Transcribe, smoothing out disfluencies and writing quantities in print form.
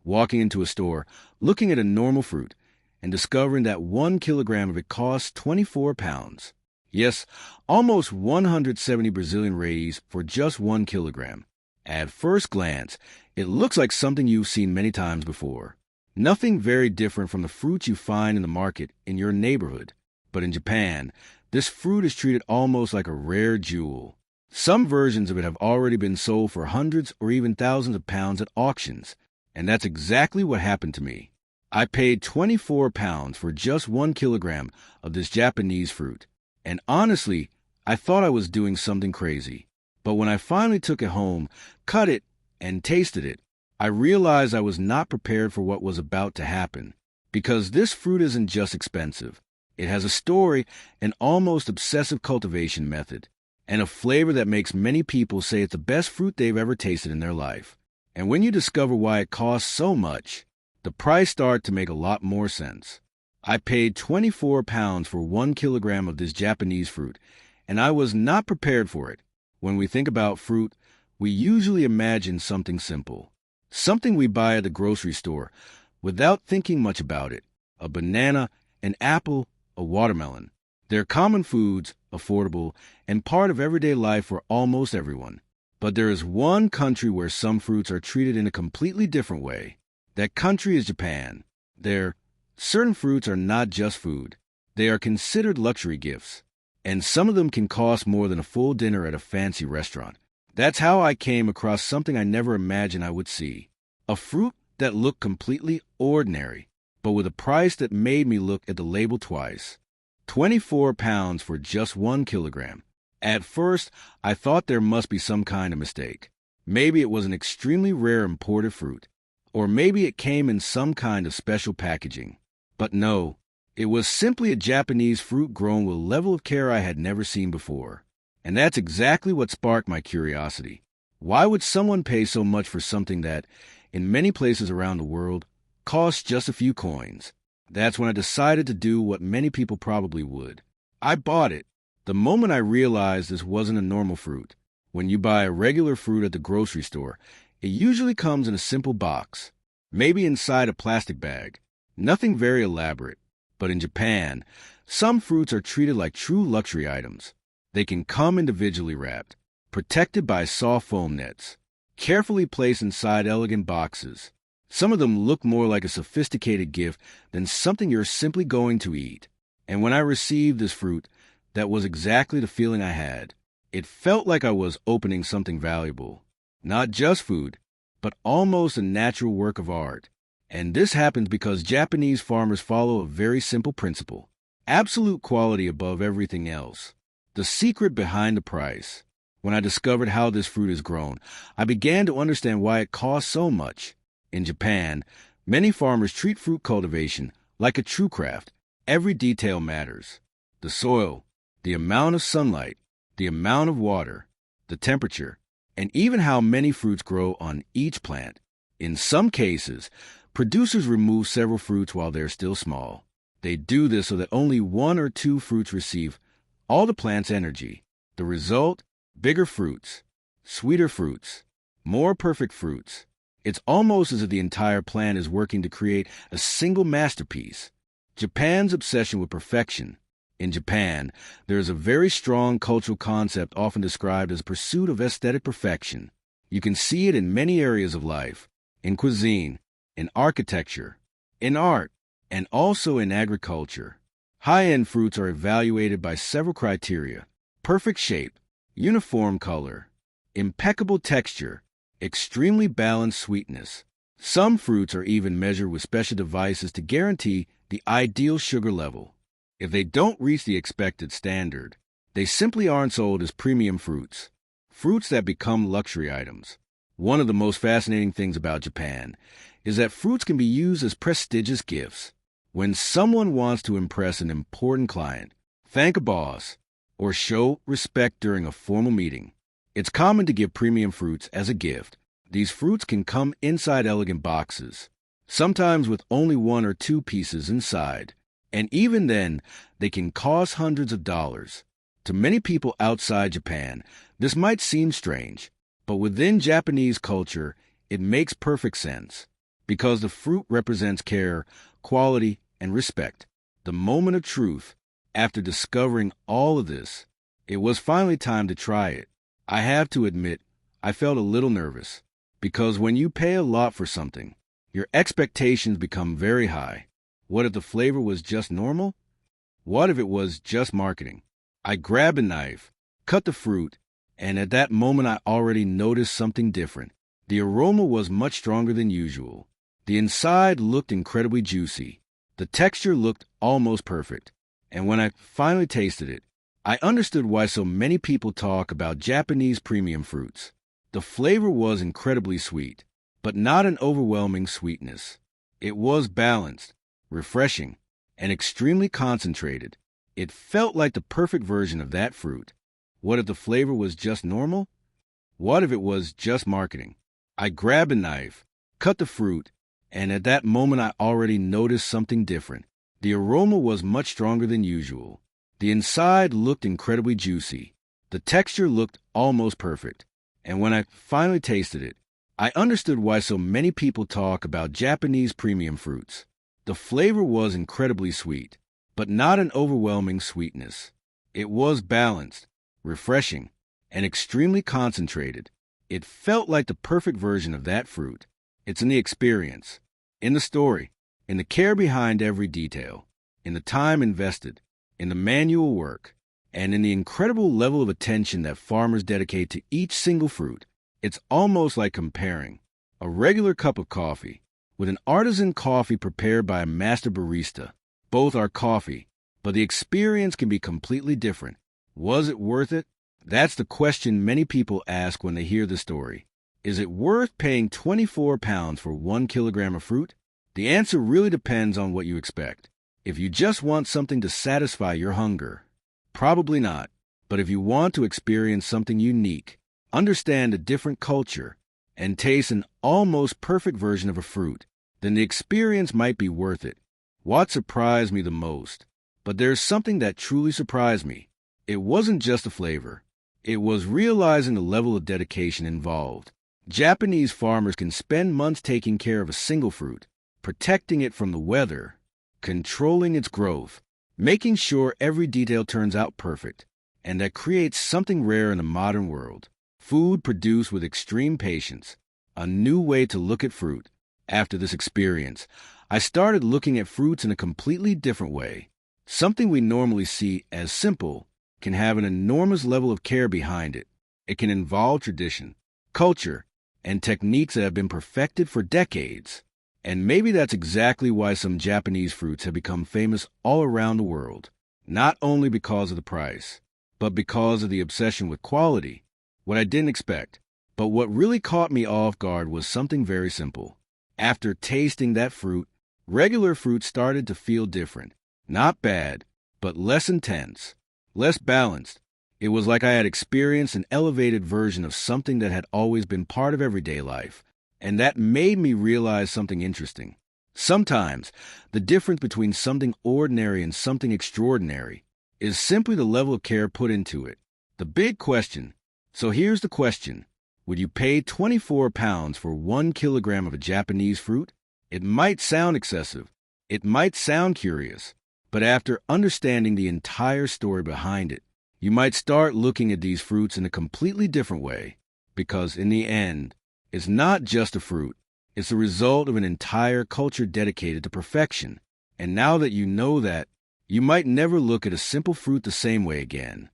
walking into a store, looking at a normal fruit, and discovering that 1 kilogram of it costs 24 pounds. Yes, almost 170 Brazilian reais for just 1 kilogram. At first glance, it looks like something you've seen many times before. Nothing very different from the fruits you find in the market in your neighborhood. But in Japan, this fruit is treated almost like a rare jewel. Some versions of it have already been sold for hundreds or even thousands of pounds at auctions, and that's exactly what happened to me. I paid 24 pounds for just 1 kilogram of this Japanese fruit, and honestly, I thought I was doing something crazy. But when I finally took it home, cut it, and tasted it, I realized I was not prepared for what was about to happen. Because this fruit isn't just expensive. It has a story, an almost obsessive cultivation method, and a flavor that makes many people say it's the best fruit they've ever tasted in their life. And when you discover why it costs so much, the price starts to make a lot more sense. I paid 24 pounds for 1 kilogram of this Japanese fruit, and I was not prepared for it. When we think about fruit, we usually imagine something simple. Something we buy at the grocery store without thinking much about it. A banana, an apple, a watermelon. They're common foods, affordable, and part of everyday life for almost everyone. But there is one country where some fruits are treated in a completely different way. That country is Japan. There, certain fruits are not just food. They are considered luxury gifts. And some of them can cost more than a full dinner at a fancy restaurant. That's how I came across something I never imagined I would see. A fruit that looked completely ordinary, but with a price that made me look at the label twice. 24 pounds for just 1 kilogram. At first, I thought there must be some kind of mistake. Maybe it was an extremely rare imported fruit, or maybe it came in some kind of special packaging. But no, it was simply a Japanese fruit grown with a level of care I had never seen before. And that's exactly what sparked my curiosity. Why would someone pay so much for something that, in many places around the world, costs just a few coins? That's when I decided to do what many people probably would. I bought it. The moment I realized this wasn't a normal fruit. When you buy a regular fruit at the grocery store, it usually comes in a simple box, maybe inside a plastic bag. Nothing very elaborate. But in Japan, some fruits are treated like true luxury items. They can come individually wrapped, protected by soft foam nets, carefully placed inside elegant boxes. Some of them look more like a sophisticated gift than something you're simply going to eat. And when I received this fruit, that was exactly the feeling I had. It felt like I was opening something valuable. Not just food, but almost a natural work of art. And this happens because Japanese farmers follow a very simple principle: absolute quality above everything else. The secret behind the price. When I discovered how this fruit is grown, I began to understand why it costs so much. In Japan, many farmers treat fruit cultivation like a true craft. Every detail matters. The soil, the amount of sunlight, the amount of water, the temperature, and even how many fruits grow on each plant. In some cases, producers remove several fruits while they're still small. They do this so that only one or two fruits receive all the plant's energy. The result? Bigger fruits, sweeter fruits, more perfect fruits. It's almost as if the entire plant is working to create a single masterpiece. Japan's obsession with perfection. In Japan, there is a very strong cultural concept often described as pursuit of aesthetic perfection. You can see it in many areas of life, in cuisine, in architecture, in art, and also in agriculture. High-end fruits are evaluated by several criteria: perfect shape, uniform color, impeccable texture, extremely balanced sweetness. Some fruits are even measured with special devices to guarantee the ideal sugar level. If they don't reach the expected standard, they simply aren't sold as premium fruits, fruits that become luxury items. One of the most fascinating things about Japan is that fruits can be used as prestigious gifts. When someone wants to impress an important client, thank a boss, or show respect during a formal meeting, it's common to give premium fruits as a gift. These fruits can come inside elegant boxes, sometimes with only one or two pieces inside. And even then, they can cost hundreds of dollars. To many people outside Japan, this might seem strange, but within Japanese culture, it makes perfect sense. because the fruit represents care, quality, and respect. The moment of truth, after discovering all of this, it was finally time to try it. I have to admit, I felt a little nervous, because when you pay a lot for something, your expectations become very high. What if the flavor was just normal? What if it was just marketing? I grabbed a knife, cut the fruit, and at that moment I already noticed something different. The aroma was much stronger than usual. The inside looked incredibly juicy. The texture looked almost perfect. And when I finally tasted it, I understood why so many people talk about Japanese premium fruits. The flavor was incredibly sweet, but not an overwhelming sweetness. It was balanced, refreshing, and extremely concentrated. It felt like the perfect version of that fruit. What if the flavor was just normal? What if it was just marketing? I grabbed a knife, cut the fruit, and at that moment I already noticed something different. The aroma was much stronger than usual. The inside looked incredibly juicy. The texture looked almost perfect. And when I finally tasted it, I understood why so many people talk about Japanese premium fruits. The flavor was incredibly sweet, but not an overwhelming sweetness. It was balanced, refreshing, and extremely concentrated. It felt like the perfect version of that fruit. It's in the experience, in the story, in the care behind every detail, in the time invested, in the manual work, and in the incredible level of attention that farmers dedicate to each single fruit. It's almost like comparing a regular cup of coffee with an artisan coffee prepared by a master barista. Both are coffee, but the experience can be completely different. Was it worth it? That's the question many people ask when they hear the story. Is it worth paying 24 pounds for 1 kilogram of fruit? The answer really depends on what you expect. If you just want something to satisfy your hunger, probably not. But if you want to experience something unique, understand a different culture, and taste an almost perfect version of a fruit, then the experience might be worth it. What surprised me the most? But there's something that truly surprised me. It wasn't just the flavor. It was realizing the level of dedication involved. Japanese farmers can spend months taking care of a single fruit, protecting it from the weather, controlling its growth, making sure every detail turns out perfect, and that creates something rare in the modern world. Food produced with extreme patience, a new way to look at fruit. After this experience, I started looking at fruits in a completely different way. Something we normally see as simple can have an enormous level of care behind it. It can involve tradition, culture, and techniques that have been perfected for decades. And maybe that's exactly why some Japanese fruits have become famous all around the world, not only because of the price, but because of the obsession with quality. What I didn't expect, but what really caught me off guard was something very simple. After tasting that fruit, regular fruit started to feel different. Not bad, but less intense, less balanced. It was like I had experienced an elevated version of something that had always been part of everyday life. And that made me realize something interesting. Sometimes, the difference between something ordinary and something extraordinary is simply the level of care put into it. The big question. So here's the question. Would you pay 24 pounds for 1 kilogram of a Japanese fruit? It might sound excessive. It might sound curious. But after understanding the entire story behind it, you might start looking at these fruits in a completely different way. Because in the end, it's not just a fruit. It's the result of an entire culture dedicated to perfection. And now that you know that, you might never look at a simple fruit the same way again.